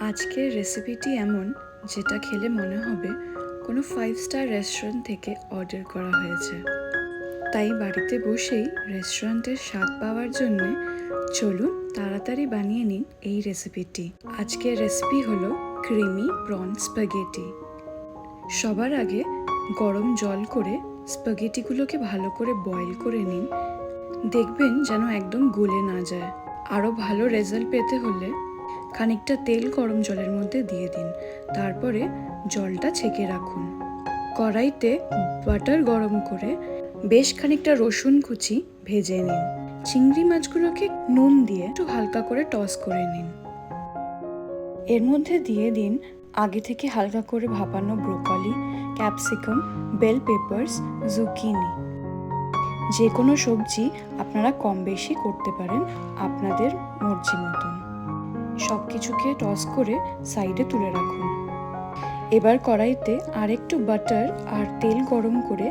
আজকের রেসিপিটি এমন যেটা খেলে মনে হবে কোনো 5 স্টার রেস্টুরেন্ট থেকে অর্ডার করা হয়েছে। তাই বাড়িতে বসেই রেস্টুরেন্টের স্বাদ পাওয়ার জন্যে চলুন তাড়াতাড়ি বানিয়ে নিন এই রেসিপিটি। আজকের রেসিপি হলো ক্রিমি প্রন স্প্যাগেটি। সবার আগে গরম জল করে স্প্যাগেটিগুলোকে ভালো করে বয়েল করে নিন। দেখবেন যেন একদম গলে না যায়। আরও ভালো রেজাল্ট পেতে হলে খানিকটা তেল গরম জলের মধ্যে দিয়ে দিন, তারপরে জলটা ছেঁকে রাখুন। কড়াইতে বাটার গরম করে বেশ খানিকটা রসুন কুচি ভেজে নিন। চিংড়ি মাছগুলোকে নুন দিয়ে একটু হালকা করে টস করে নিন। এর মধ্যে দিয়ে দিন আগে থেকে হালকা করে ভাপানো broccoli, capsicum, bell peppers, zucchini. যে কোনো সবজি আপনারা কম বেশি করতে পারেন আপনাদের মর্জি মতন। সব কিছুকে টস করে সাইডে তুলে রাখুন। এবার কড়াইতে আরেকটু বাটার আর তেল গরম করে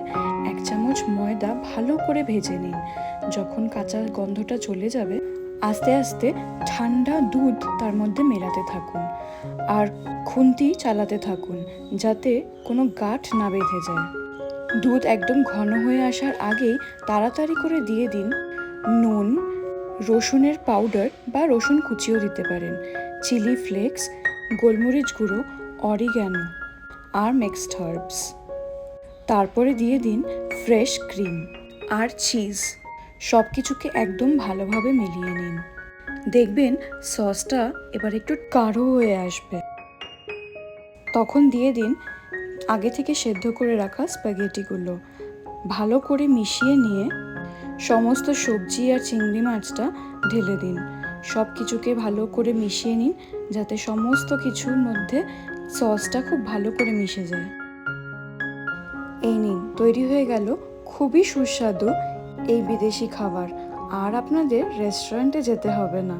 1 চামচ ময়দা ভালো করে ভেজে নিন। যখন কাঁচা গন্ধটা চলে যাবে আস্তে আস্তে ঠান্ডা দুধ তার মধ্যে মেলাতে থাকুন আর খুন্তি চালাতে থাকুন যাতে কোনো গাঁঠ না বেঁধে যায়। দুধ একদম ঘন হয়ে আসার আগেই তাড়াতাড়ি করে দিয়ে দিন নুন, রসুনের পাউডার বা রসুন কুচিও দিতে পারেন, চিলি ফ্লেক্স, গোলমরিচ গুঁড়ো, অরিগ্যানো আর মিক্সড হার্বস। তারপরে দিয়ে দিন ফ্রেশ ক্রিম আর চিজ। সব কিছুকে একদম ভালোভাবে মিলিয়ে নিন। দেখবেন সসটা এবার একটু গাঢ় হয়ে আসবে। তখন দিয়ে দিন আগে থেকে সেদ্ধ করে রাখা স্প্যাগেটিগুলো। ভালো করে মিশিয়ে নিয়ে সমস্ত সবজি আর চিংড়ি মাছটা ঢেলে দিন। সব কিছুকে ভালো করে মিশিয়ে নিন যাতে সমস্ত কিছুর মধ্যে সসটা খুব ভালো করে মিশে যায়। এই নিন, তৈরি হয়ে গেল খুবই সুস্বাদু এই বিদেশি খাবার। আর আপনাদের রেস্টুরেন্টে যেতে হবে না।